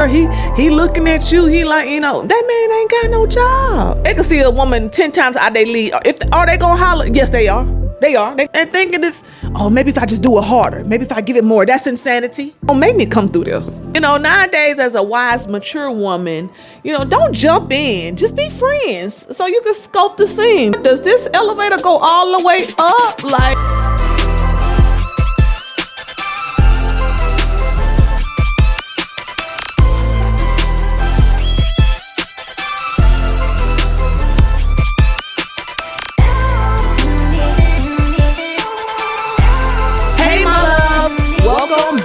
He looking at you. He like, that man ain't got no job. They can see a woman 10 times out they leave. Are they gonna holler? Yes, they are. They are. They're thinking this, maybe if I just do it harder, maybe if I give it more, that's insanity. Don't make me come through there. Nowadays as a wise, mature woman, don't jump in. Just be friends so you can scope the scene. Does this elevator go all the way up? Like...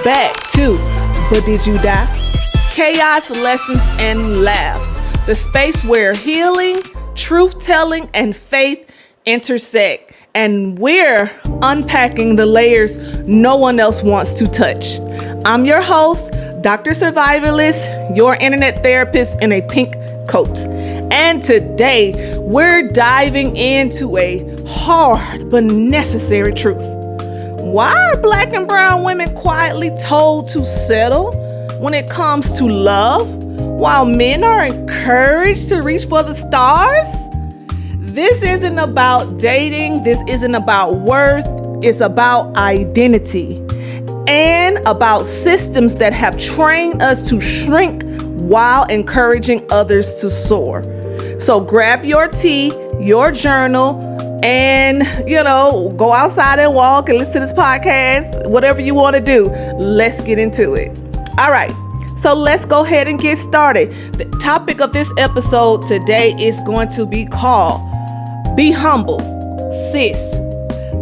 back to But Did You Die? Chaos, lessons, and laughs. The space where healing, truth-telling, and faith intersect. And we're unpacking the layers no one else wants to touch. I'm your host, Dr. Survivalist, your internet therapist in a pink coat. And today, we're diving into a hard but necessary truth. Why are Black and brown women quietly told to settle when it comes to love, while men are encouraged to reach for the stars? This isn't about dating. This isn't about worth. It's about identity and about systems that have trained us to shrink while encouraging others to soar. So grab your tea, your journal, and, go outside and walk and listen to this podcast, whatever you want to do. Let's get into it. All right. So let's go ahead and get started. The topic of this episode today is going to be called Be Humble, Sis.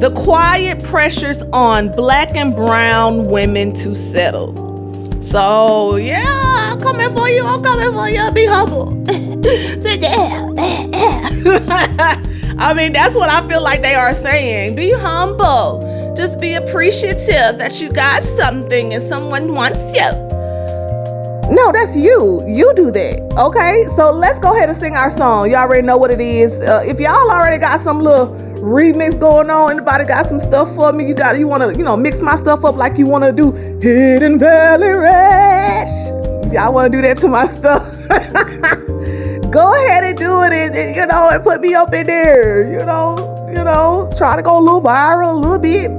The quiet pressures on Black and brown women to settle. So, yeah, I'm coming for you. Be humble. Sit down. That's what I feel like they are saying. Be humble. Just be appreciative that you got something and someone wants you. No, that's you. You do that. Okay? So let's go ahead and sing our song. You already know what it is. If y'all already got some little remix going on, anybody got some stuff for me, you want to, mix my stuff up like you want to do Hidden Valley Rash. Y'all want to do that to my stuff? Go ahead and do it and put me up in there, try to go a little viral a little bit.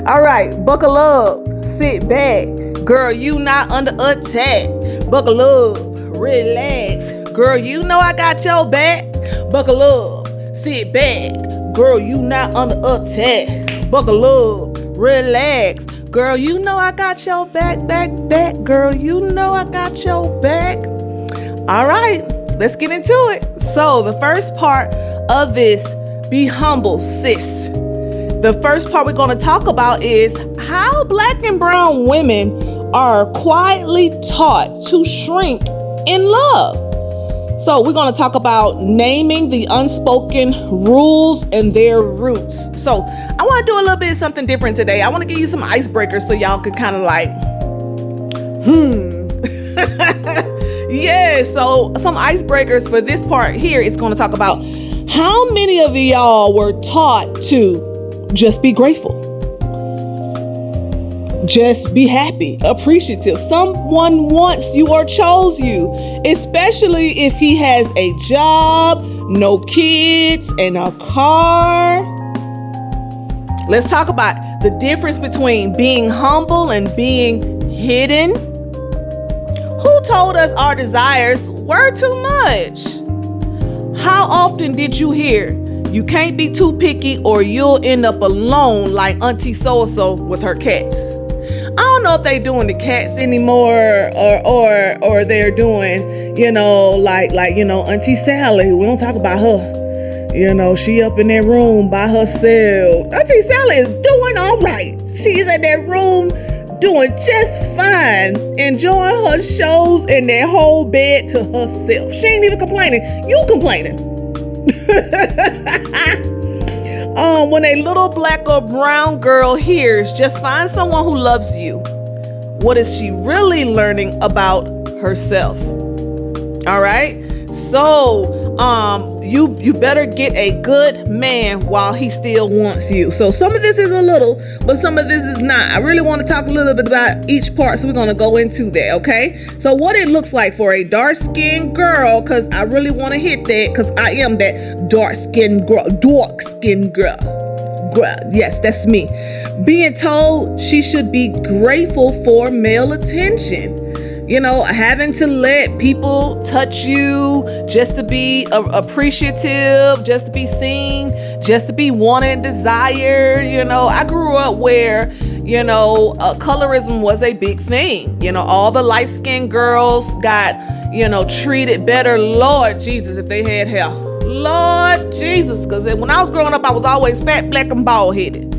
All right, buckle up, sit back. Girl, you not under attack. Buckle up, relax. Girl, you know I got your back. Buckle up, sit back. Girl, you not under attack. Buckle up, relax. Girl, you know I got your back. Girl, you know I got your back. All right. Let's get into it. So the first part of this, be humble, sis. The first part we're going to talk about is how Black and brown women are quietly taught to shrink in love. So we're going to talk about naming the unspoken rules and their roots. So I want to do a little bit of something different today. I want to give you some icebreakers so y'all could kind of like, Yeah, so some icebreakers for this part here is going to talk about how many of y'all were taught to just be grateful, just be happy, appreciative. Someone wants you or chose you, especially if he has a job, no kids, and a car. Let's talk about the difference between being humble and being hidden. Who told us our desires were too much? How often did you hear, you can't be too picky or you'll end up alone like Auntie So-and-so with her cats? I don't know if they doing the cats anymore or they're doing, like Auntie Sally. We don't talk about her. She up in that room by herself. Auntie Sally is doing all right. She's in that room doing just fine, enjoying her shows in that whole bed to herself. She ain't even complaining. You complaining. When a little Black or brown girl hears, just find someone who loves you, what is she really learning about herself? All right. So you better get a good man while he still wants you. So some of this is a little, but some of this is not. I really want to talk a little bit about each part, so we're going to go into that, okay? So what it looks like for a dark-skinned girl, because I really want to hit that, because I am that dark-skinned girl. Yes, that's me. Being told she should be grateful for male attention. You know, having to let people touch you just to be appreciative, just to be seen, just to be wanted and desired. You know, I grew up where, you know, colorism was a big thing. You know, all the light-skinned girls got, you know, treated better. Lord Jesus, if they had hair. Lord Jesus, because when I was growing up, I was always fat, black, and bald-headed.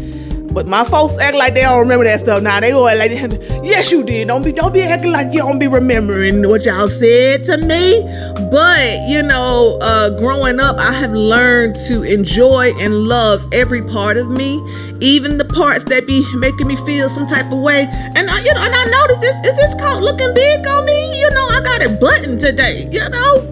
But my folks act like they don't remember that stuff now. They go like, yes, you did. Don't be acting like you don't be remembering what y'all said to me. But, you know, growing up, I have learned to enjoy and love every part of me, even the parts that be making me feel some type of way. And I noticed this. Is this coat looking big on me? You know, I got it buttoned today. You know.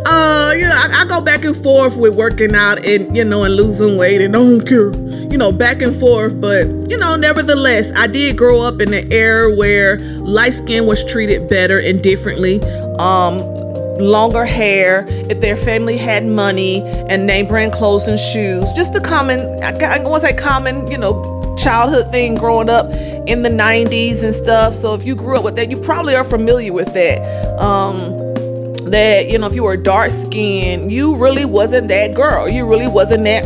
I go back and forth with working out and, you know, and losing weight, and I don't care, you know, back and forth. But, you know, nevertheless, I did grow up in an era where light skin was treated better and differently. Longer hair, if their family had money, and name brand clothes and shoes, just the common, I want to say common, you know, childhood thing growing up in the 90s and stuff. So if you grew up with that, you probably are familiar with that. That, you know, if you were dark skinned, you really wasn't that girl. You really wasn't that,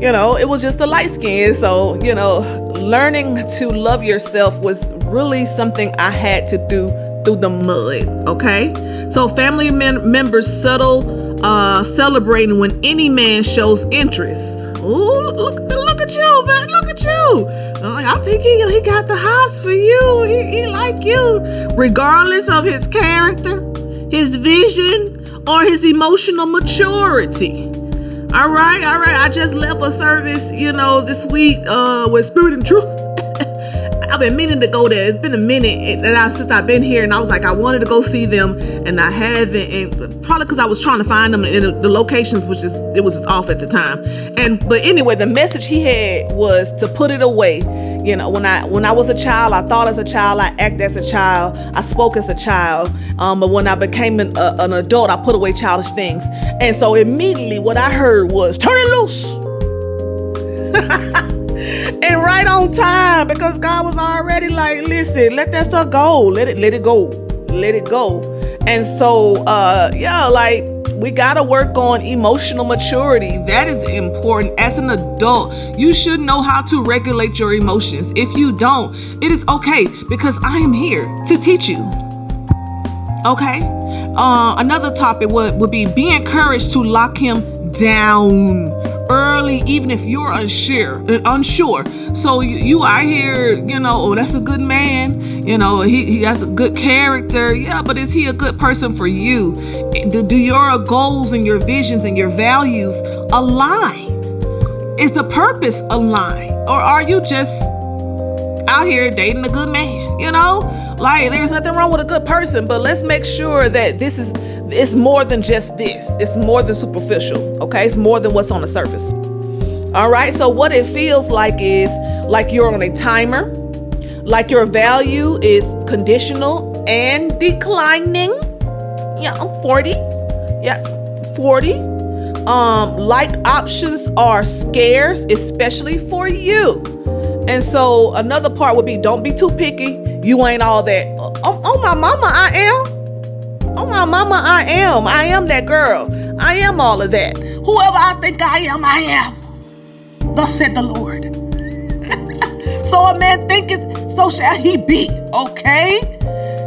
you know, it was just the light skin. So, you know, learning to love yourself was really something I had to do through the mud. Okay. So family members celebrating when any man shows interest. Ooh, look at you, man. Look at you. I think he got the hots for you. He like you, regardless of his character, his vision, or his emotional maturity. All right. I just left a service, you know, this week with Spirit and Truth. I've been meaning to go there. It's been a minute since I've been here, and I was like, I wanted to go see them, and I haven't, and probably because I was trying to find them in the locations, it was off at the time. But anyway, the message he had was to put it away. You know, when I was a child, I thought as a child, I acted as a child, I spoke as a child. But when I became an adult, I put away childish things. And so immediately what I heard was, turn it loose. And right on time, because God was already like, listen, let that stuff go. Let it go. And so, like, we got to work on emotional maturity. That is important. As an adult, you should know how to regulate your emotions. If you don't, it is okay, because I am here to teach you. Okay? Another topic would be encouraged to lock him down early, even if you're unsure. So you out here, you know, oh, that's a good man, you know, he has a good character. Yeah, but is he a good person for you? Do your goals and your visions and your values align? Is the purpose aligned? Or are you just out here dating a good man? You know, like, there's nothing wrong with a good person, but let's make sure that it's more than just this. It's more than superficial, okay? It's more than what's on the surface. All right, so what it feels like is like you're on a timer, like your value is conditional and declining. Yeah, I'm 40. Yeah, 40. Like options are scarce, especially for you. And so another part would be, don't be too picky. You ain't all that. Oh my mama, I am. Oh my mama, I am. I am that girl. I am all of that. Whoever I think I am. Thus said the Lord. So a man thinketh, so shall he be. Okay?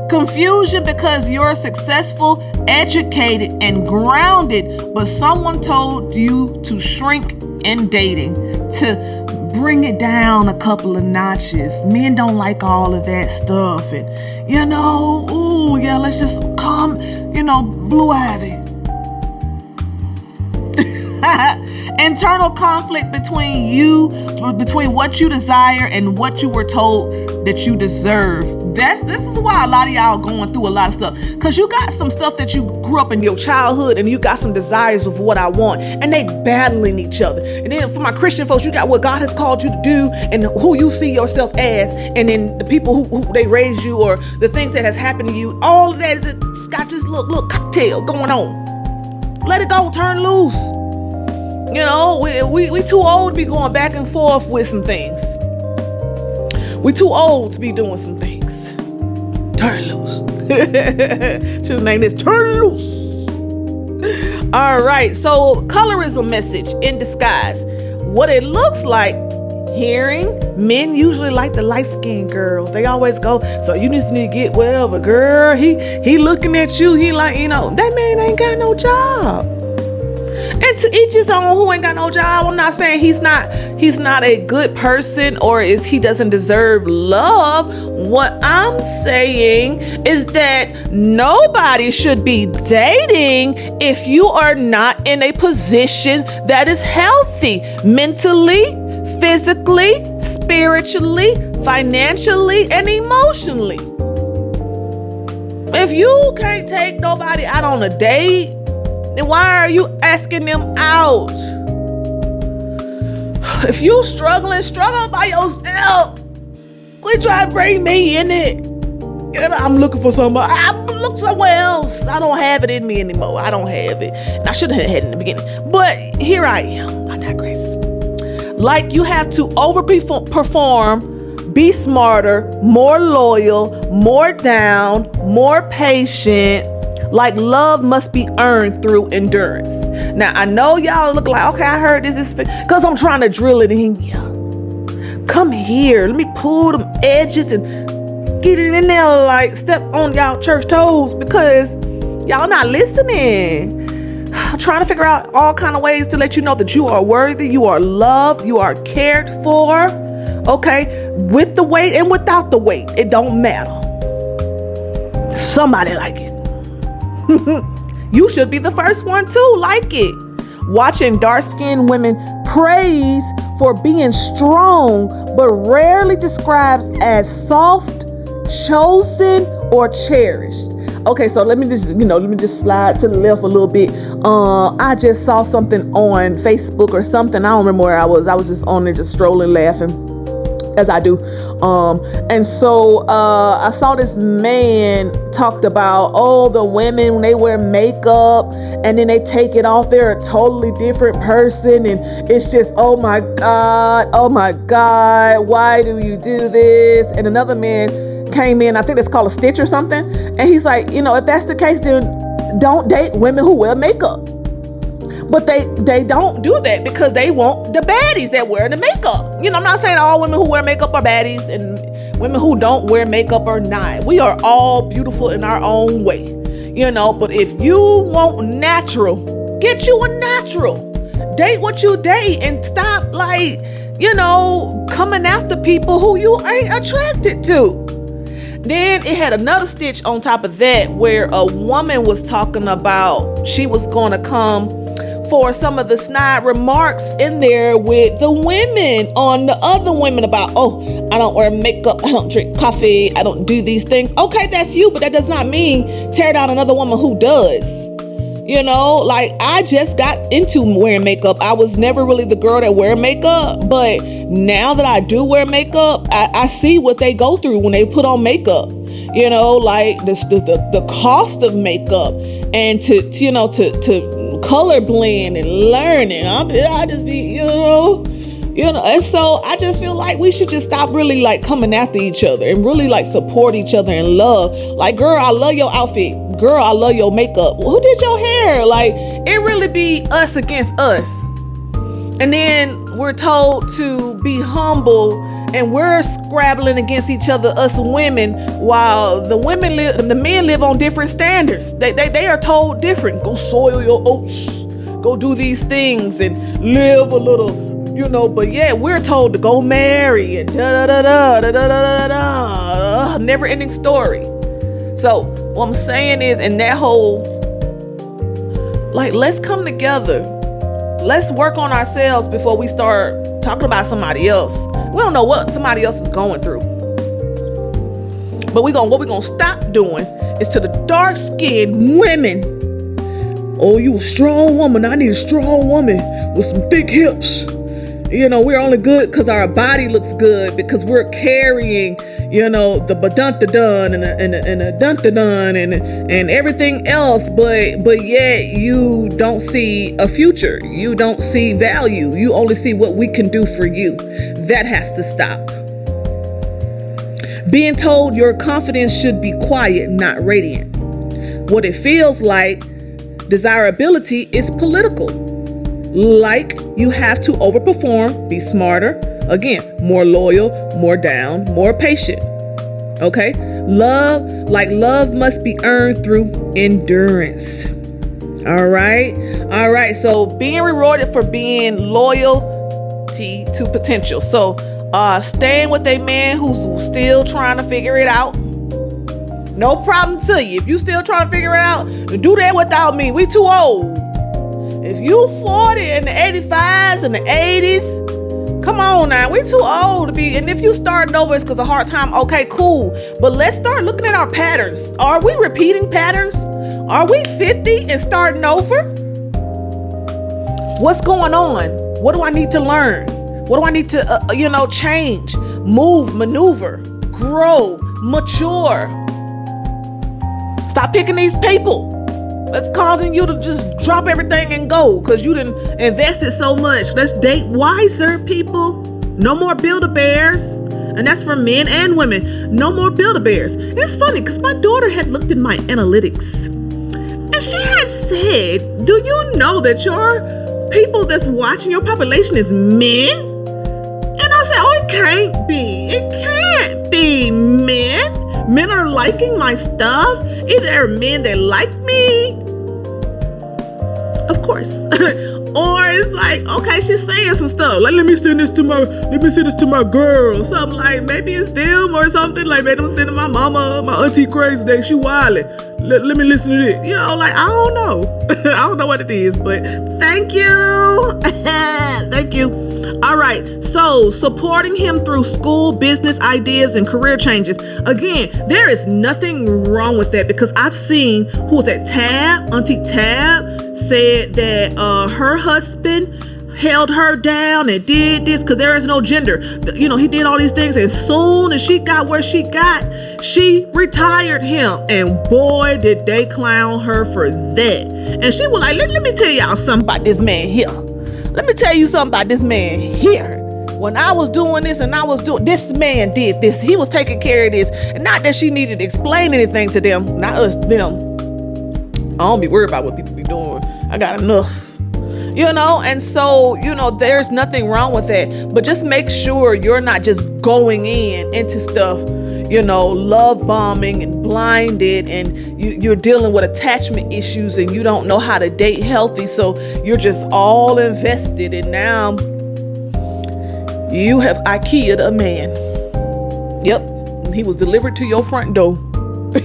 Confusion because you're successful, educated, and grounded, but someone told you to shrink in dating, to bring it down a couple of notches. Men don't like all of that stuff. And, you know, ooh, yeah, let's just calm, you know, Blue Ivy. Internal conflict between what you desire and what you were told that you deserve. This is why a lot of y'all going through a lot of stuff, because you got some stuff that you grew up in your childhood, and you got some desires of what I want, and they battling each other. And then for my Christian folks, you got what God has called you to do and who you see yourself as, and then the people who they raised you, or the things that has happened to you. All of that it's got this little cocktail going on. Let it go, turn loose. You know, we too old to be going back and forth with some things. We too old to be doing some things. Turn loose. Should have named this Turn Loose. All right. So color is a message in disguise. What it looks like, hearing, men usually like the light-skinned girls. They always go, so you just need to get whatever, girl. He looking at you. He like, that man ain't got no job. And to each his own, who ain't got no job. I'm not saying he's not a good person, or he doesn't deserve love. What I'm saying is that nobody should be dating if you are not in a position that is healthy mentally, physically, spiritually, financially, and emotionally. If you can't take nobody out on a date, then why are you asking them out? If you struggle by yourself. Quit trying to bring me in it. I'm looking for somebody. I look somewhere else. I don't have it in me anymore. I don't have it. And I should have had it in the beginning. But here I am. I digress. Like you have to overperform, be smarter, more loyal, more down, more patient. Like love must be earned through endurance. Now, I know y'all look like, okay, I heard this is because I'm trying to drill it in you. Come here. Let me pull them edges and get it in there, like step on y'all church toes, because y'all not listening. I'm trying to figure out all kind of ways to let you know that you are worthy, you are loved, you are cared for. Okay, with the weight and without the weight, it don't matter. Somebody like it. You should be the first one to like it. Watching dark-skinned women praise for being strong, but rarely described as soft, chosen, or cherished. Okay, so let me just slide to the left a little bit. I just saw something on Facebook or something. I don't remember where I was. I was just on there just strolling, laughing, as I do. And so I saw this man talked about, the women, when they wear makeup and then they take it off, they're a totally different person. And it's just, oh my God, why do you do this? And another man came in, I think it's called a stitch or something. And he's like, if that's the case, then don't date women who wear makeup. But they don't do that because they want the baddies that wear the makeup. I'm not saying all women who wear makeup are baddies and women who don't wear makeup are not. We are all beautiful in our own way, but if you want natural, get you a natural. Date what you date and stop coming after people who you ain't attracted to. Then it had another stitch on top of that where a woman was talking about she was going to come for some of the snide remarks in there with the women on the other women about, I don't wear makeup, I don't drink coffee, I don't do these things. Okay, that's you, but that does not mean tear down another woman who does. I just got into wearing makeup. I was never really the girl that wear makeup, but now that I do wear makeup, I see what they go through when they put on makeup. The cost of makeup and to color blend and learning. I just be, and so I just feel like we should just stop really coming after each other and really support each other in love. Girl, I love your outfit. Girl, I love your makeup. Who did your hair? It really be us against us. And then we're told to be humble and we're scrabbling against each other, us women, while the men live on different standards. They are told different. Go soil your oats. Go do these things and live a little, but yeah, we're told to go marry and never ending story. So what I'm saying is, in that whole, let's come together. Let's work on ourselves before we start talking about somebody else. We don't know what somebody else is going through. But what we're gonna stop doing is to the dark-skinned women. Oh, you a strong woman. I need a strong woman with some thick hips. We're only good because our body looks good, because we're carrying, the badun-da-dun and the dun-da-dun and everything else. But yet you don't see a future. You don't see value. You only see what we can do for you. That has to stop. Being told your confidence should be quiet, not radiant. What it feels like, desirability is political. Like you have to overperform, be smarter, again, more loyal, more down, more patient. Okay? Love must be earned through endurance. All right. So being rewarded for being loyalty to potential. So staying with a man who's still trying to figure it out. No problem to you. If you still trying to figure it out, do that without me. We too old. If you 40 in the 85s and the 80s, come on now. We too old to be. And if you starting over, it's because of hard time. Okay, cool. But let's start looking at our patterns. Are we repeating patterns? Are we 50 and starting over? What's going on? What do I need to learn? What do I need to, change, move, maneuver, grow, mature? Stop picking these people that's causing you to just drop everything and go because you didn't invested so much. Let's date wiser, people. No more Build-A-Bears. And that's for men and women. No more Build-A-Bears. It's funny because my daughter had looked at my analytics and she had said, do you know that your people that's watching, your population is men? And I said, oh, it can't be. It can't be men. Men are liking my stuff. Either they're men that like me, of course, or it's like, okay, she's saying some stuff. Like, let me send this to my girl. Something like, maybe it's them or something. Like, maybe I'm sending my mama, my auntie crazy day. She wildin'. Let me listen to this. I don't know. I don't know what it is, but thank you. Thank you. All right. So supporting him through school, business ideas, and career changes. Again, there is nothing wrong with that because I've seen, who was that? Auntie Tab said that her husband held her down and did this because there is no gender. He did all these things, and soon as she got where she got, she retired him. And boy, did they clown her for that. And she was like, let me tell y'all something about this man here. Let me tell you something about this man here. When I was doing this and this man did this. He was taking care of this. And not that she needed to explain anything to them, not us, them. I don't be worried about what people be doing. I got enough. And so, there's nothing wrong with that. But just make sure you're not just going into stuff, love bombing and blinded, and you're dealing with attachment issues and you don't know how to date healthy. So you're just all invested, and now you have IKEA'd a man. Yep. He was delivered to your front door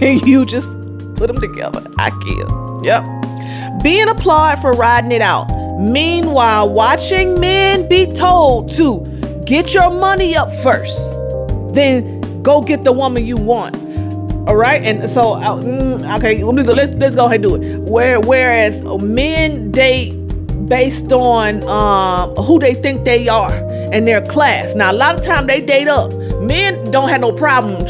and you just put them together. IKEA. Yep. Being applauded for riding it out. Meanwhile, watching men be told to get your money up first, then go get the woman you want. All right. And so, okay, let's go ahead and do it. Whereas men date based on who they think they are and their class. Now, a lot of time they date up. Men don't have no problem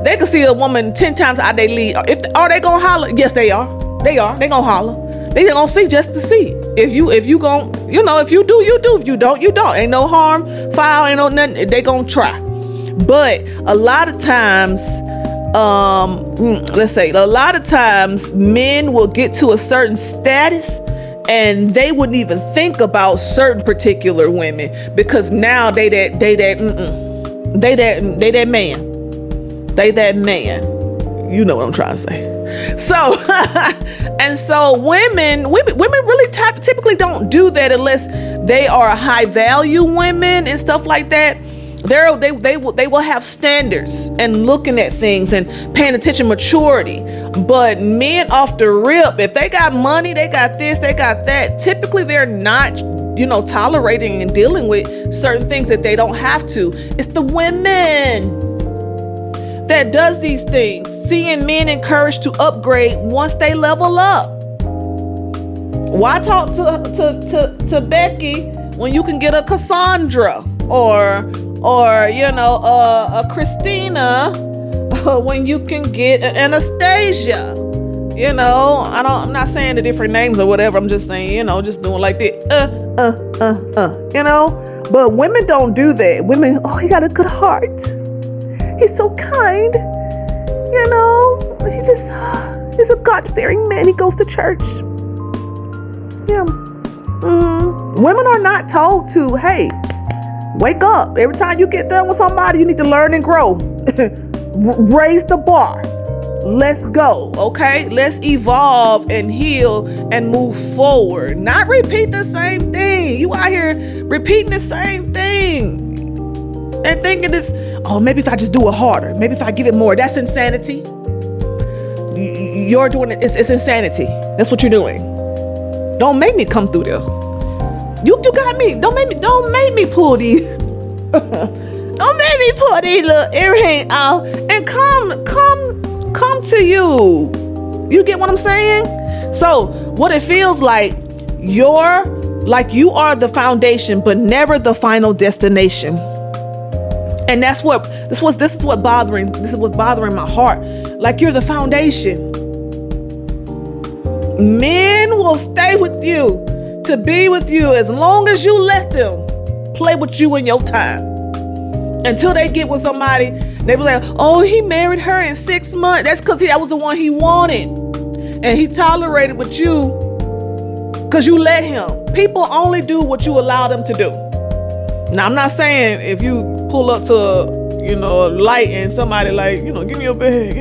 they can see a woman 10 times out they lead. Are they gonna holler? Yes, they are. They gonna holler. They gonna see just to see. If you gon', if you do, you do. If you don't, you don't. Ain't no harm, foul, ain't no nothing. They gonna try. But a lot of times, men will get to a certain status and they wouldn't even think about certain particular women because now they that man. They that man. You know what I'm trying to say. So, and so women really typically don't do that unless they are high value women and stuff like that. They will have standards and looking at things and paying attention, maturity. But men off the rip, if they got money, they got this, they got that. Typically, they're not, tolerating and dealing with certain things that they don't have to. It's the women. that does these things, seeing men encouraged to upgrade once they level up. Why talk to Becky when you can get a Cassandra or a Christina when you can get an Anastasia? I'm not saying the different names or whatever. I'm just saying, just doing like that. But women don't do that. Women, he got a good heart. He's so kind. He's a God-fearing man. He goes to church. Yeah. Women are not told to, hey, wake up. Every time you get done with somebody, you need to learn and grow. Raise the bar. Let's go, okay? Let's evolve and heal and move forward. Not repeat the same thing. You out here repeating the same thing and thinking this, maybe if I just do it harder, maybe if I give it more. That's insanity. You're doing it. It's insanity. That's what you're doing. Don't make me come through there. You got me. Don't make me pull these. Don't make me pull these little earrings out and come to you. You get what I'm saying? So what it feels like, you are the foundation, but never the final destination. And this is what's bothering my heart. Like, you're the foundation. Men will stay with you, to be with you, as long as you let them play with you in your time. Until they get with somebody, they be like, he married her in 6 months. That's because that was the one he wanted. And he tolerated with you because you let him. People only do what you allow them to do. Now, I'm not saying if you pull up to a light and somebody like, give me your bag.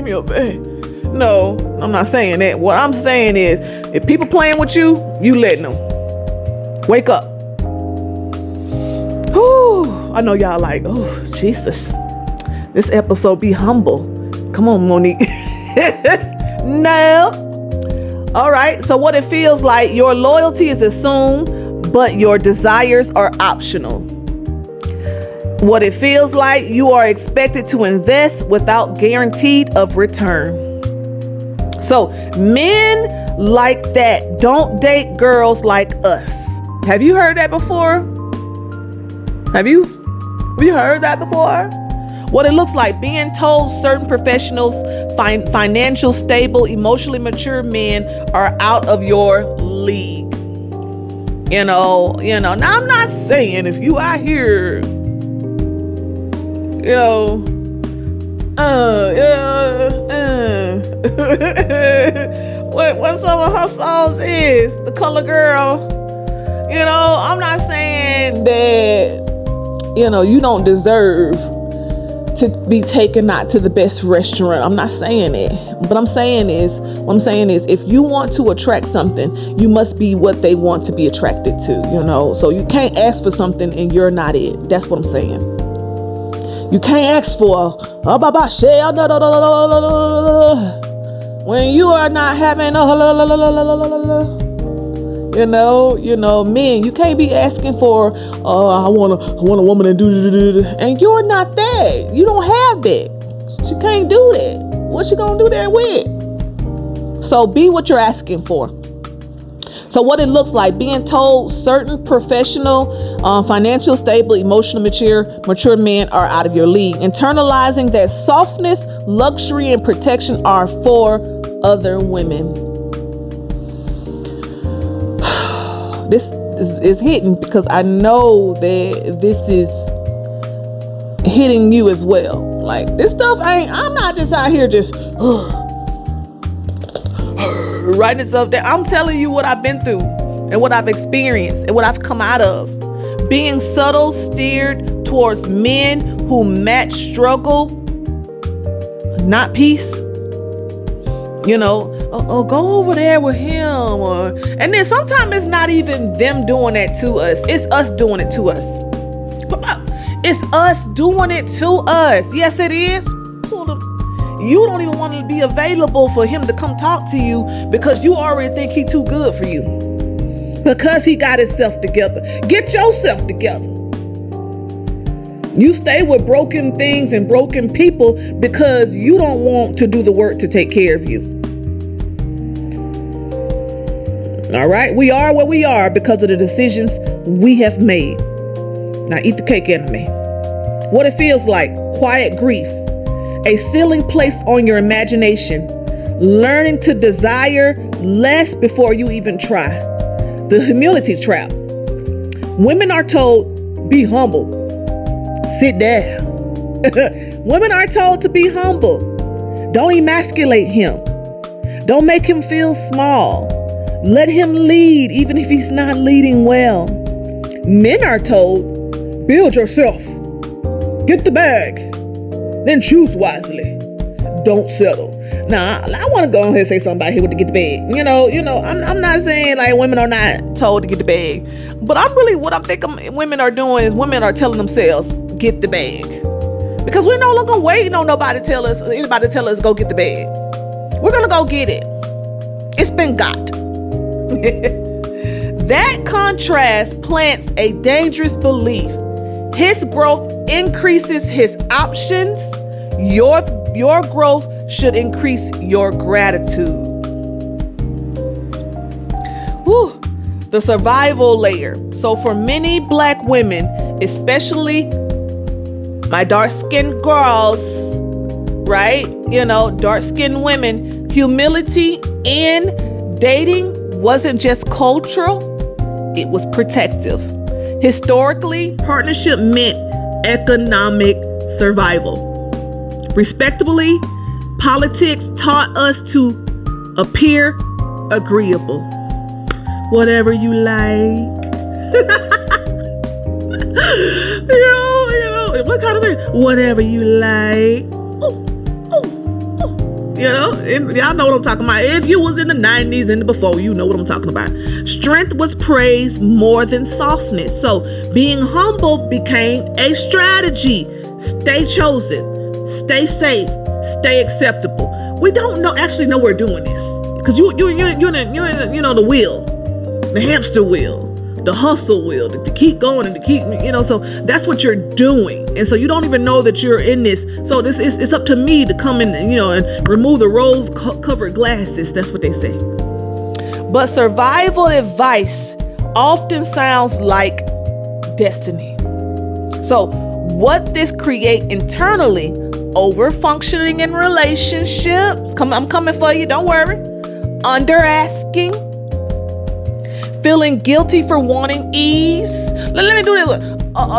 No, I'm not saying that. What I'm saying is, if people playing with you, you letting them. Wake up. Whew, I know y'all like, Jesus, this episode be humble. Come on, Monique. No. All right. So what it feels like, your loyalty is assumed, but your desires are optional. What it feels like, you are expected to invest without guaranteed of return. So men like that don't date girls like us. Have you heard that before? Have you heard that before? What it looks like, being told certain professionals, financial, stable, emotionally mature men are out of your league. Now I'm not saying if you out here, what some of her songs is, The Color Girl. I'm not saying that, you don't deserve to be taken out to the best restaurant. I'm not saying it. What I'm saying is, if you want to attract something, you must be what they want to be attracted to, So you can't ask for something and you're not it. That's what I'm saying. You can't ask for when you are not having men. You can't be asking for I want a woman to do and you're not that. You don't have that. She can't do that. What she gonna do that with? So be what you're asking for. So what it looks like, being told certain professional, financial, stable, emotionally mature men are out of your league. Internalizing that softness, luxury, and protection are for other women. This is hitting because I know that this is hitting you as well. Like, this stuff I'm not just out here just writing stuff down. I'm telling you what I've been through and what I've experienced and what I've come out of. Being subtle, steered towards men who match struggle, not peace. Go over there with him. And then sometimes it's not even them doing that to us. It's us doing it to us. It's us doing it to us. Yes, it is. You don't even want to be available for him to come talk to you because you already think he too good for you. Because he got himself together. Get yourself together. You stay with broken things and broken people because you don't want to do the work to take care of you. All right? We are where we are because of the decisions we have made. Now eat the cake, enemy. What it feels like: quiet grief, a ceiling placed on your imagination, learning to desire less before you even try. The humility trap. Women are told, be humble. Sit down. Women are told to be humble. Don't emasculate him. Don't make him feel small. Let him lead even if he's not leading well. Men are told, build yourself. Get the bag. Then choose wisely. Don't settle. Now, I want to go ahead and say something about here with the get the bag. I'm not saying like women are not told to get the bag, but what I'm thinking women are doing is women are telling themselves, get the bag. Because we're no longer waiting on anybody to tell us go get the bag. We're going to go get it. It's been got. That contrast plants a dangerous belief. His growth increases his options. Your growth should increase your gratitude. Whew. The survival layer. So for many Black women, especially my dark-skinned girls, right? Dark-skinned women, humility in dating wasn't just cultural, it was protective. Historically, partnership meant economic survival. Respectably, politics taught us to appear agreeable. Whatever you like. What kind of thing? Whatever you like. And y'all know what I'm talking about. If you was in the 90s and before, you know what I'm talking about. Strength was praised more than softness. So being humble became a strategy. Stay chosen, stay safe, stay acceptable. We don't actually know we're doing this because you're in the wheel, the hamster wheel, the hustle wheel, to keep going and to keep, so that's what you're doing. And so you don't even know that you're in this. So it's up to me to come in, and remove the rose covered glasses. That's what they say. But survival advice often sounds like destiny. So what this create internally: over functioning in relationships. I'm coming for you. Don't worry. Under asking. Feeling guilty for wanting ease. Let me do this.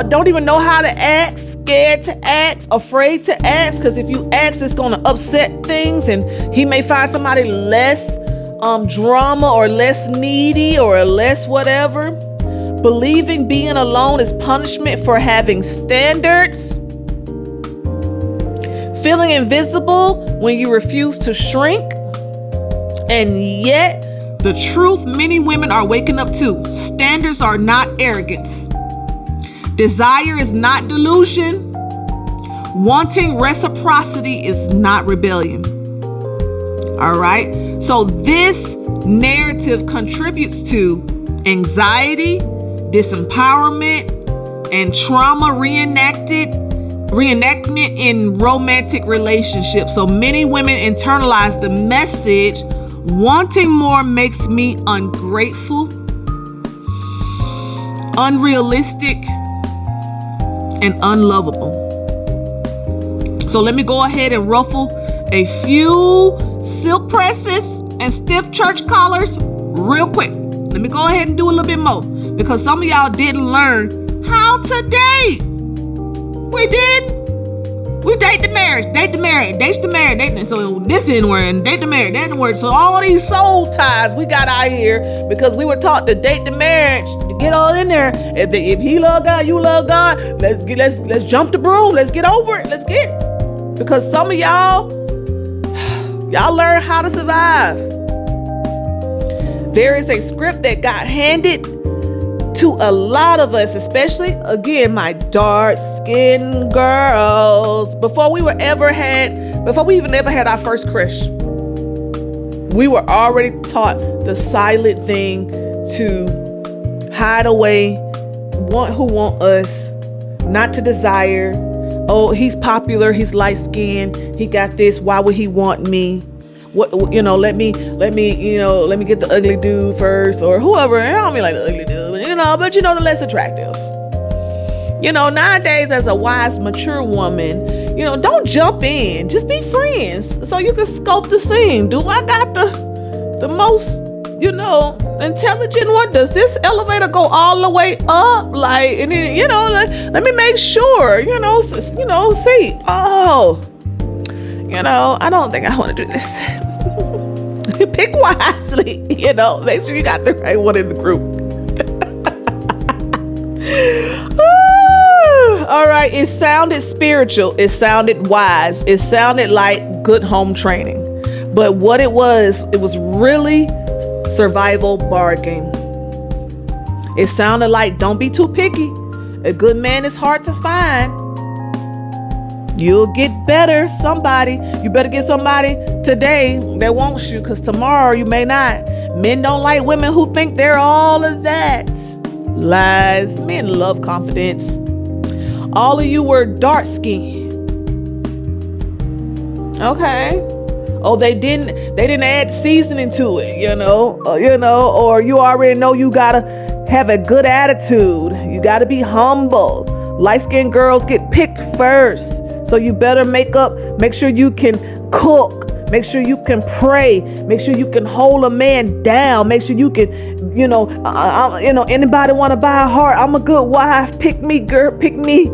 Don't even know how to ask. Scared to ask. Afraid to ask. Because if you ask, it's going to upset things. And he may find somebody less drama or less needy or less whatever. Believing being alone is punishment for having standards. Feeling invisible when you refuse to shrink. And yet, the truth many women are waking up to: standards are not arrogance. Desire is not delusion. Wanting reciprocity is not rebellion. All right. So this narrative contributes to anxiety, disempowerment, and trauma reenactment in romantic relationships. So many women internalize the message: wanting more makes me ungrateful, unrealistic, and unlovable. So let me go ahead and ruffle a few silk presses and stiff church collars real quick. Let me go ahead and do a little bit more, because some of y'all didn't learn how to date. We did. We date the marriage, date the married, date the married, date. So this didn't work, and date the married, that didn't work. So all these soul ties we got out here because we were taught to date the marriage, to get all in there. If he love God, you love God. Let's jump the broom. Let's get over it. Let's get it. Because some of y'all learn how to survive. There is a script that got handed to a lot of us, especially, again, my dark-skinned girls. Before we even ever had our first crush, we were already taught the silent thing to hide away, who want us, not to desire. Oh, he's popular, he's light skinned, he got this, why would he want me? What, let me get the ugly dude first, or whoever. I don't mean like the ugly dude, but the less attractive. Nowadays, as a wise, mature woman, don't jump in, just be friends so you can scope the scene. Do I got the most intelligent one? Does this elevator go all the way up? Like, and then, let me make sure, see. Oh, I don't think I want to do this. Pick wisely, make sure you got the right one in the group. All right. It sounded spiritual. It sounded wise. It sounded like good home training. But what it was really survival bargain. It sounded like, don't be too picky. A good man is hard to find. You'll get better. You better get somebody today that wants you, because tomorrow you may not. Men don't like women who think they're all of that. Lies. Men love confidence. All of you were dark skinned. Okay. Oh, they didn't add seasoning to it, or you already know you gotta have a good attitude. You gotta be humble. Light-skinned girls get picked first. So you better make sure you can cook, make sure you can pray, make sure you can hold a man down, make sure you can, anybody want to buy a heart? I'm a good wife. Pick me, girl. Pick me,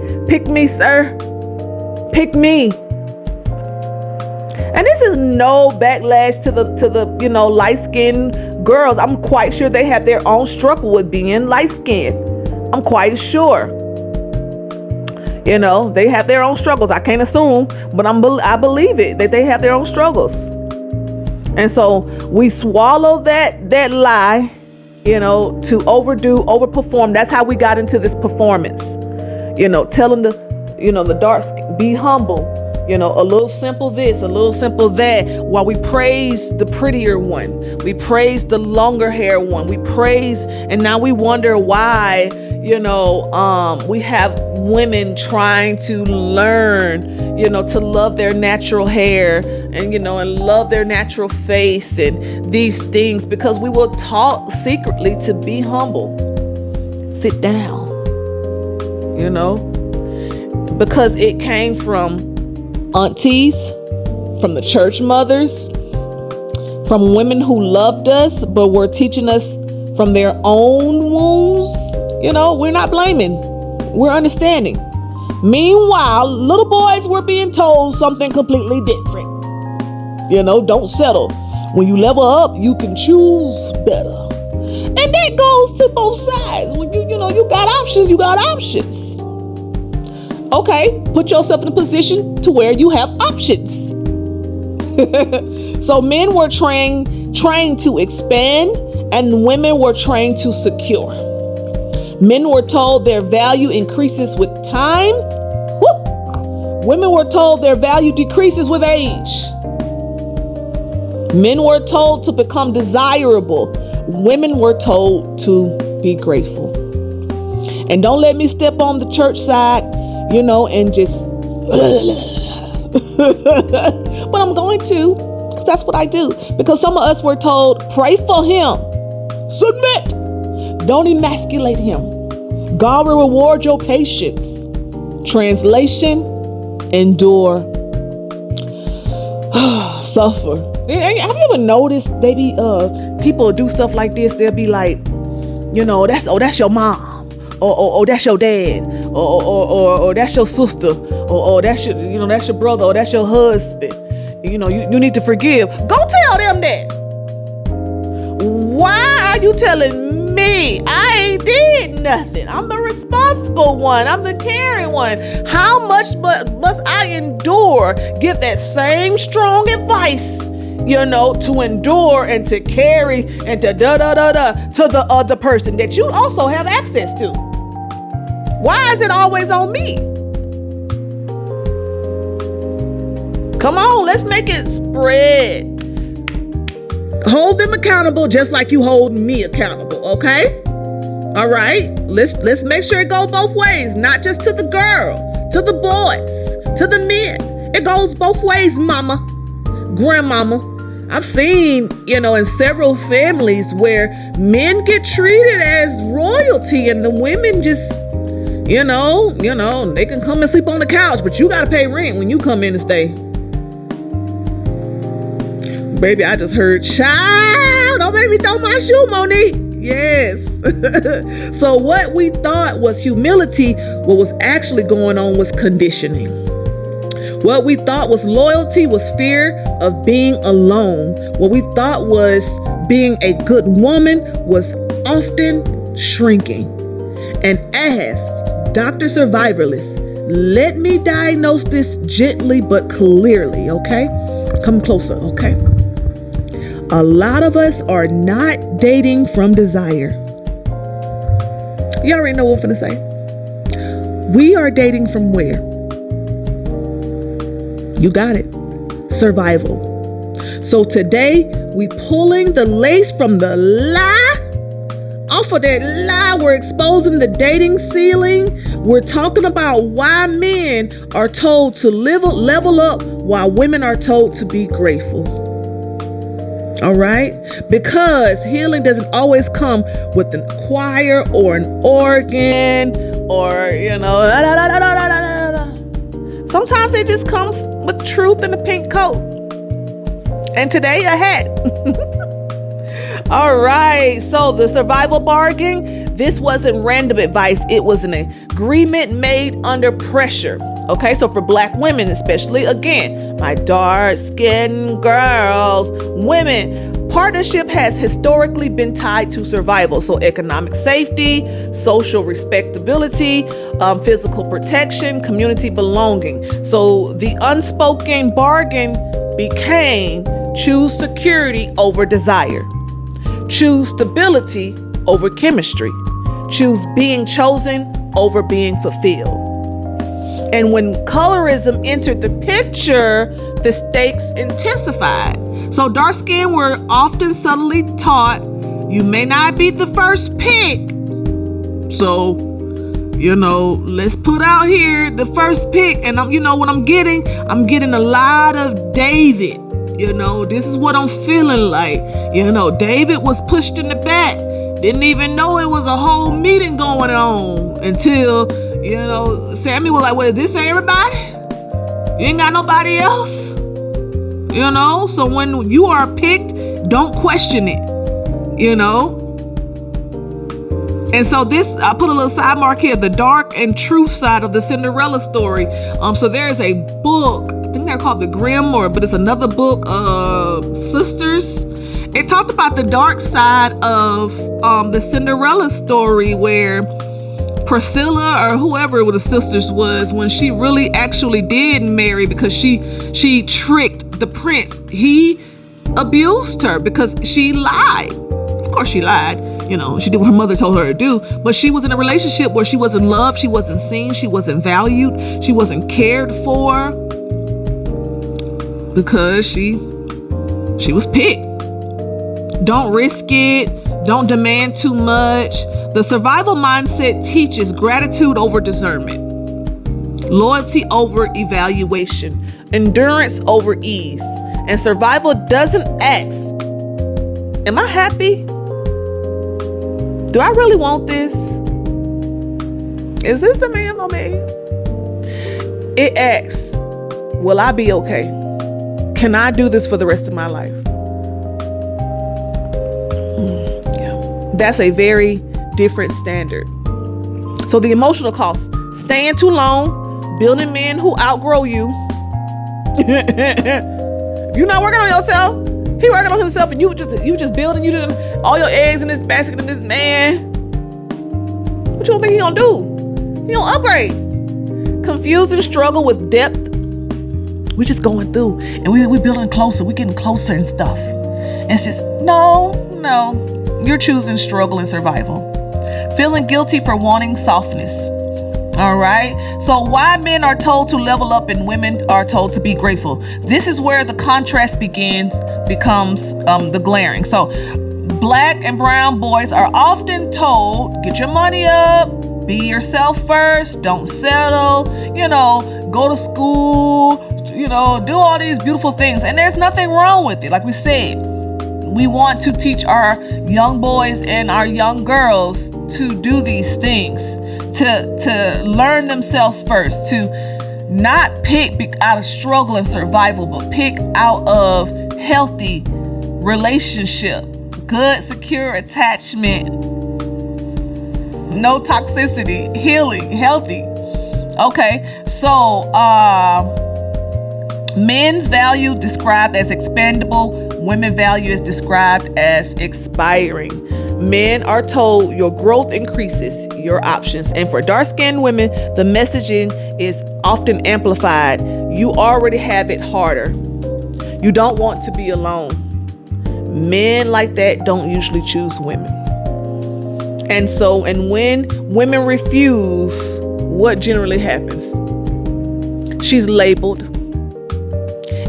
sir. Pick me. And this is no backlash to the light-skinned girls. I'm quite sure they have their own struggle with being light-skinned. I'm quite sure. They have their own struggles. I can't assume, but I believe it, that they have their own struggles. And so we swallow that lie, to overperform. That's how we got into this performance. Telling the dark skin, be humble. A little simple this, a little simple that, while we praise the prettier one. We praise the longer hair one. We praise, and now we wonder why, we have women trying to learn, to love their natural hair and, and love their natural face and these things, because we were taught secretly to be humble. Sit down, because it came from aunties, from the church mothers, from women who loved us but were teaching us from their own wounds. We're not blaming, we're understanding. Meanwhile, little boys were being told something completely different. Don't settle. When you level up, you can choose better. And that goes to both sides. When you got options, you got options. Okay, put yourself in a position to where you have options. So men were trained to expand, and women were trained to secure. Men were told their value increases with time. Whoop. Women were told their value decreases with age. Men were told to become desirable. Women were told to be grateful. And don't let me step on the church side, and just, but I'm going to, because that's what I do. Because some of us were told, pray for him. Submit. Don't emasculate him. God will reward your patience. Translation, endure, suffer. Have you ever noticed people do stuff like this? They'll be like, that's your mom, or that's your dad, or that's your sister, or that's your brother, or that's your husband. You need to forgive. Go tell them that. Why are you telling me? I ain't did nothing. I'm the responsible one. I'm the caring one. How much must I endure? Give that same strong advice, to endure and to carry and to to the other person that you also have access to. Why is it always on me? Come on, let's make it spread. Hold them accountable just like you hold me accountable, okay? All right, let's make sure it goes both ways, not just to the girl, to the boys, to the men. It goes both ways, mama, grandmama. I've seen, in several families where men get treated as royalty and the women just, they can come and sleep on the couch, but you got to pay rent when you come in and stay. Baby, I just heard, child, don't make me throw my shoe, Monique. Yes. So what we thought was humility, what was actually going on was conditioning. What we thought was loyalty was fear of being alone. What we thought was being a good woman was often shrinking. And as Dr. Survivalist, let me diagnose this gently but clearly, okay? Come closer, okay? A lot of us are not dating from desire. You already know what I'm finna say. We are dating from where? You got it. Survival. So today, we pulling the lace from the lie. Off of that lie, we're exposing the dating ceiling. We're talking about why men are told to level up while women are told to be grateful. All right? Because healing doesn't always come with a choir or an organ or, Sometimes it just comes with truth in a pink coat. And today, a hat. All right. So the survival bargain, this wasn't random advice. It was an agreement made under pressure. Okay. So for Black women, especially, again, my dark-skinned girls, women, partnership has historically been tied to survival. So economic safety, social respectability, physical protection, community belonging. So the unspoken bargain became choose security over desire, choose stability over chemistry, choose being chosen over being fulfilled. And when colorism entered the picture, the stakes intensified. So dark skin were often subtly taught, you may not be the first pick. So, let's put out here the first pick. And what I'm getting? I'm getting a lot of David. This is what I'm feeling like. David was pushed in the back. Didn't even know it was a whole meeting going on until, Sammy was like, well, is this everybody? You ain't got nobody else? So when you are picked, don't question it, And so I put a little side mark here, the dark and truth side of the Cinderella story. So there is a book, I think they're called the Grimm, but it's another book, Sisters. It talked about the dark side of the Cinderella story where Priscilla or whoever the sisters was, when she really actually did marry because she tricked the prince. He abused her because she lied. Of course she lied. She did what her mother told her to do, but she was in a relationship where she wasn't loved, she wasn't seen, she wasn't valued, she wasn't cared for because she was picked. Don't risk it. Don't demand too much. The survival mindset teaches gratitude over discernment, loyalty over evaluation, endurance over ease. And survival doesn't ask, am I happy? Do I really want this? Is this the man for me? It asks, will I be okay? Can I do this for the rest of my life? That's a very different standard. So the emotional cost, staying too long, building men who outgrow you. If you're not working on yourself, he working on himself, and you just building, you did all your eggs in this basket of this man. What you don't think he gonna do? He gonna upgrade. Confusing struggle with depth. We just going through, and we building closer. We getting closer and stuff. It's just no. You're choosing struggle and survival. Feeling guilty for wanting softness. All right. So why men are told to level up and women are told to be grateful. This is where the contrast becomes the glaring. So Black and brown boys are often told, get your money up, be yourself first, don't settle, go to school, do all these beautiful things. And there's nothing wrong with it. Like we said, we want to teach our young boys and our young girls to do these things, to learn themselves first, to not pick out of struggle and survival, but pick out of healthy relationship, good, secure attachment, no toxicity, healing, healthy. Okay, so men's value described as expendable, women value is described as expiring. Men are told your growth increases your options. And for dark-skinned women, the messaging is often amplified. You already have it harder. You don't want to be alone. Men like that don't usually choose women. And when women refuse, what generally happens? She's labeled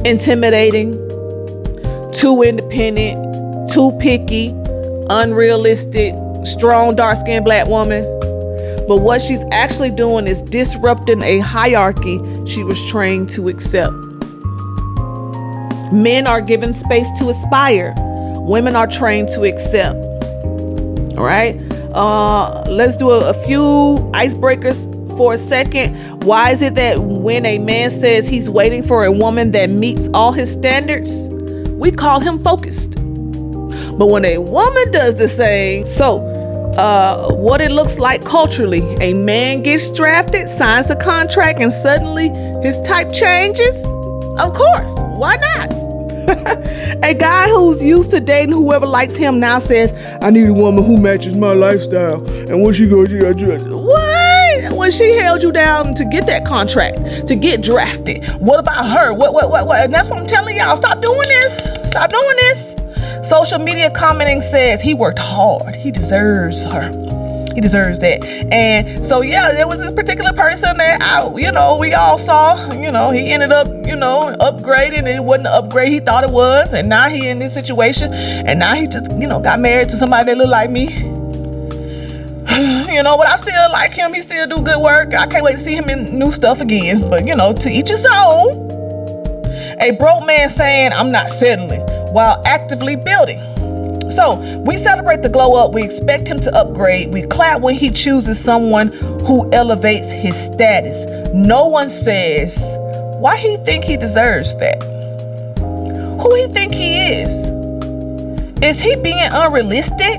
intimidating, too independent, too picky, unrealistic, strong, dark-skinned black woman. But what she's actually doing is disrupting a hierarchy she was trained to accept. Men are given space to aspire. Women are trained to accept. All right. Let's do a few icebreakers for a second. Why is it that when a man says he's waiting for a woman that meets all his standards, we call him focused? But when a woman does the same, what it looks like culturally, a man gets drafted, signs the contract, and suddenly his type changes? Of course, why not? A guy who's used to dating whoever likes him now says, I need a woman who matches my lifestyle. And when she goes, what? When she held you down to get that contract, to get drafted, what about her? What? And that's what I'm telling y'all. Stop doing this. Stop doing this. Social media commenting says he worked hard. He deserves her. He deserves that. And so, there was this particular person that we all saw, he ended up, upgrading, and it wasn't the upgrade he thought it was. And now he in this situation, and now he just, got married to somebody that looked like me. But I still like him. He still do good work. I can't wait to see him in new stuff again. But, to each his own. A broke man saying, I'm not settling, while actively building. So we celebrate the glow up. We expect him to upgrade. We clap when he chooses someone who elevates his status. No one says why he think he deserves that. Who he think he is? Is he being unrealistic?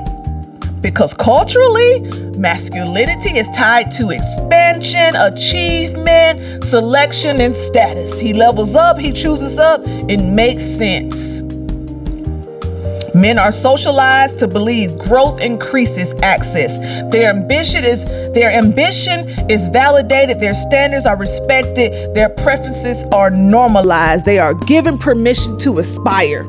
Because culturally, masculinity is tied to expansion, achievement, selection, and status. He levels up, he chooses up. It makes sense. Men are socialized to believe growth increases access. Their ambition is validated. Their standards are respected. Their preferences are normalized. They are given permission to aspire.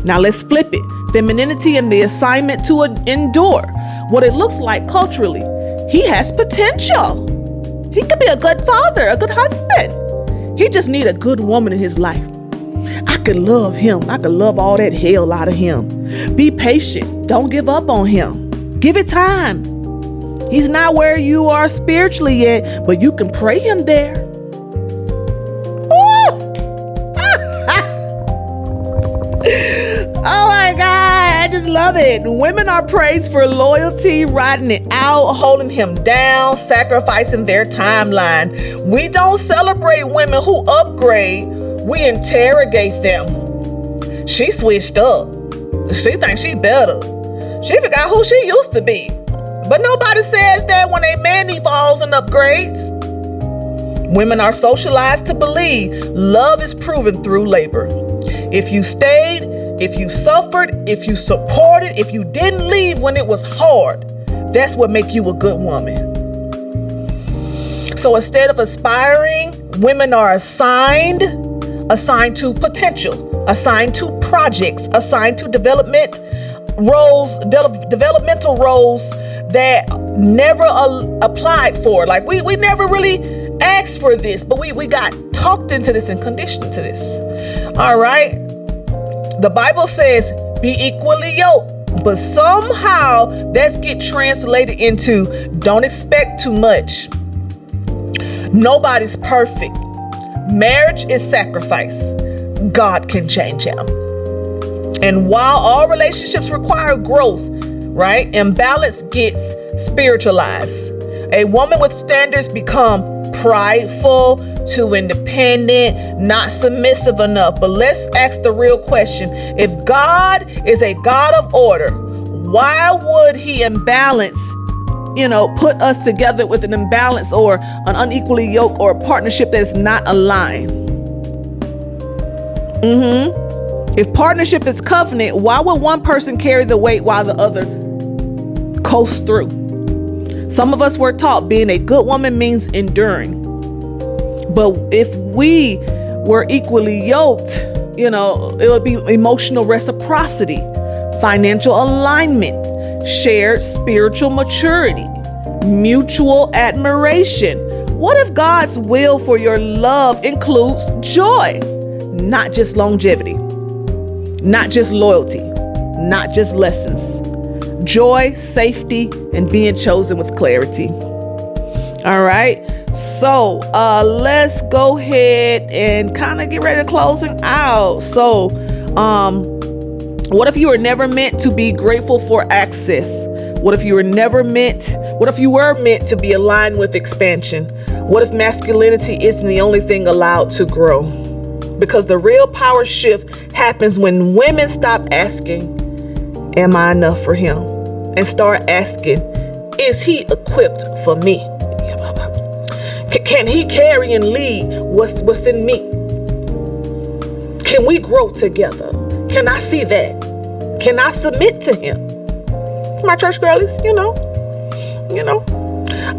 Now let's flip it. Femininity and the assignment to endure. What it looks like culturally. He has potential. He could be a good father, a good husband. He just need a good woman in his life. I could love him. I could love all that hell out of him. Be patient. Don't give up on him. Give it time. He's not where you are spiritually yet, but you can pray him there. Oh my God, I just love it. Women are praised for loyalty, riding it out, holding him down, sacrificing their timeline. We don't celebrate women who upgrade. We interrogate them. She switched up. She thinks she better. She forgot who she used to be. But nobody says that when a man evolves and upgrades. Women are socialized to believe love is proven through labor. If you stayed, if you suffered, if you supported, if you didn't leave when it was hard, that's what makes you a good woman. So instead of aspiring, women are assigned to potential, assigned to projects, assigned to developmental roles that never applied for. Like we never really asked for this, but we got talked into this and conditioned to this. All right. The Bible says, be equally yoked. But somehow that's get translated into don't expect too much. Nobody's perfect. Marriage is sacrifice. God can change him. And while all relationships require growth, right, imbalance gets spiritualized. A woman with standards become prideful, too independent, not submissive enough. But let's ask the real question. If God is a God of order, why would he imbalance, put us together with an imbalance or an unequally yoked or a partnership that is not aligned? If partnership is covenant, why would one person carry the weight while the other coasts through? Some of us were taught being a good woman means enduring. But if we were equally yoked, it would be emotional reciprocity, financial alignment, shared spiritual maturity, mutual admiration. What if God's will for your love includes joy, not just longevity, not just loyalty, not just lessons? Joy, safety, and being chosen with clarity. All right. So let's go ahead and kind of get ready to closing out. So what if you were never meant to be grateful for access? What if you were meant to be aligned with expansion? What if masculinity isn't the only thing allowed to grow? Because the real power shift happens when women stop asking, am I enough for him? And start asking, is he equipped for me? Can he carry and lead what's in me? Can we grow together? Can I see that? Can I submit to him? My church girlies,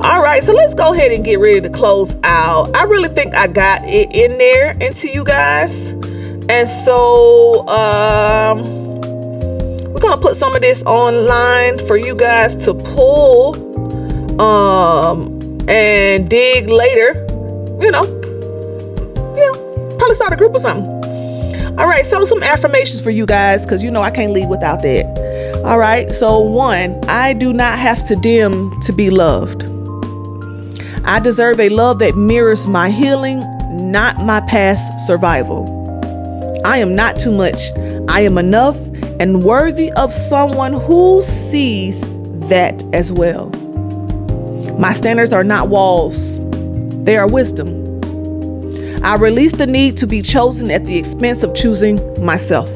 All right, so let's go ahead and get ready to close out. I really think I got it in there into you guys. And so we're going to put some of this online for you guys to pull and dig later, probably start a group or something. All right, so some affirmations for you guys, because I can't leave without that. All right, so 1, I do not have to dim to be loved. I deserve a love that mirrors my healing, not my past survival. I am not too much. I am enough and worthy of someone who sees that as well. My standards are not walls. They are wisdom. I release the need to be chosen at the expense of choosing myself.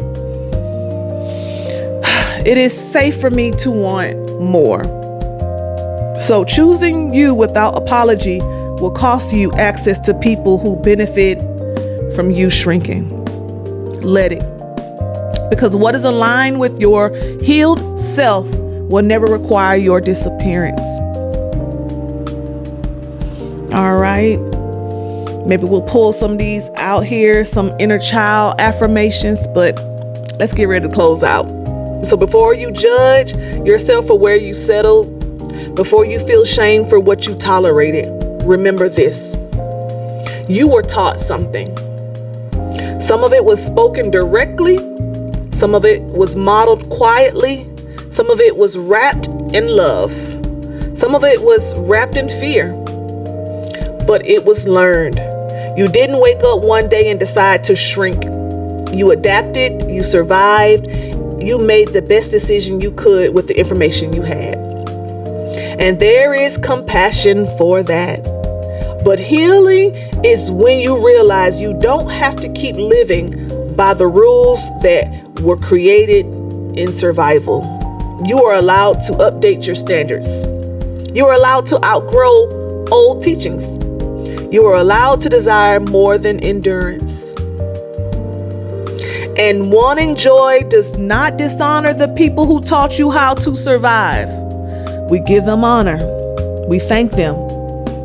It is safe for me to want more. So choosing you without apology will cost you access to people who benefit from you shrinking. Let it. Because what is aligned with your healed self will never require your disappearance. All right. Maybe we'll pull some of these out here, some inner child affirmations, but let's get ready to close out. So before you judge yourself for where you settled, before you feel shame for what you tolerated, remember this. You were taught something. Some of it was spoken directly. Some of it was modeled quietly. Some of it was wrapped in love. Some of it was wrapped in fear. But it was learned. You didn't wake up one day and decide to shrink. You adapted, you survived, you made the best decision you could with the information you had. And there is compassion for that. But healing is when you realize you don't have to keep living by the rules that were created in survival. You are allowed to update your standards. You are allowed to outgrow old teachings. You are allowed to desire more than endurance. And wanting joy does not dishonor the people who taught you how to survive. We give them honor. We thank them.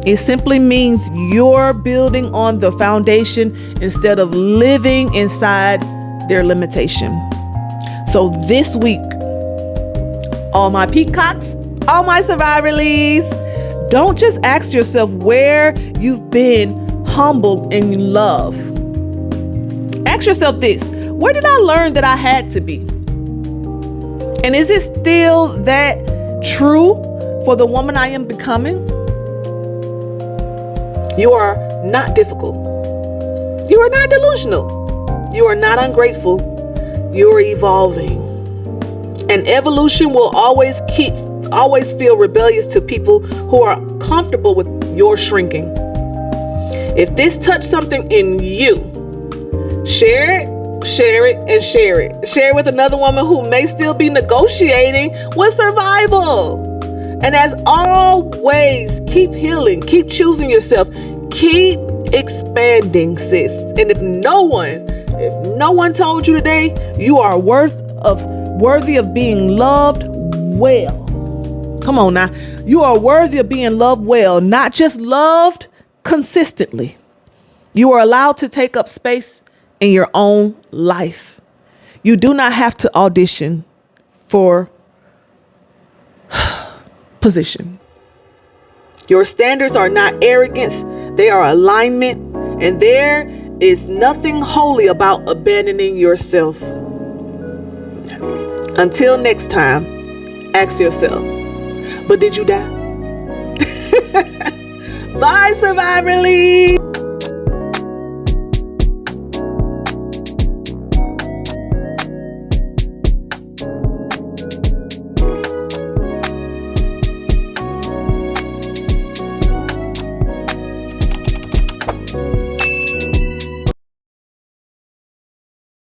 It simply means you're building on the foundation instead of living inside their limitation. So this week, all my peacocks, all my survivalies, don't just ask yourself where you've been humbled in love. Ask yourself this: where did I learn that I had to be? And is it still that true for the woman I am becoming? You are not difficult. You are not delusional. You are not ungrateful. You are evolving. And evolution will always feel rebellious to people who are comfortable with your shrinking. If this touched something in you, share it, and share it. Share it with another woman who may still be negotiating with survival. And as always, keep healing, keep choosing yourself, keep expanding, sis. And if no one told you today, you are worthy of being loved well. Come on now. You are worthy of being loved well, not just loved consistently. You are allowed to take up space in your own life. You do not have to audition for position. Your standards are not arrogance, they are alignment, and there is nothing holy about abandoning yourself. Until next time, ask yourself, but did you die? Bye, Survivor League.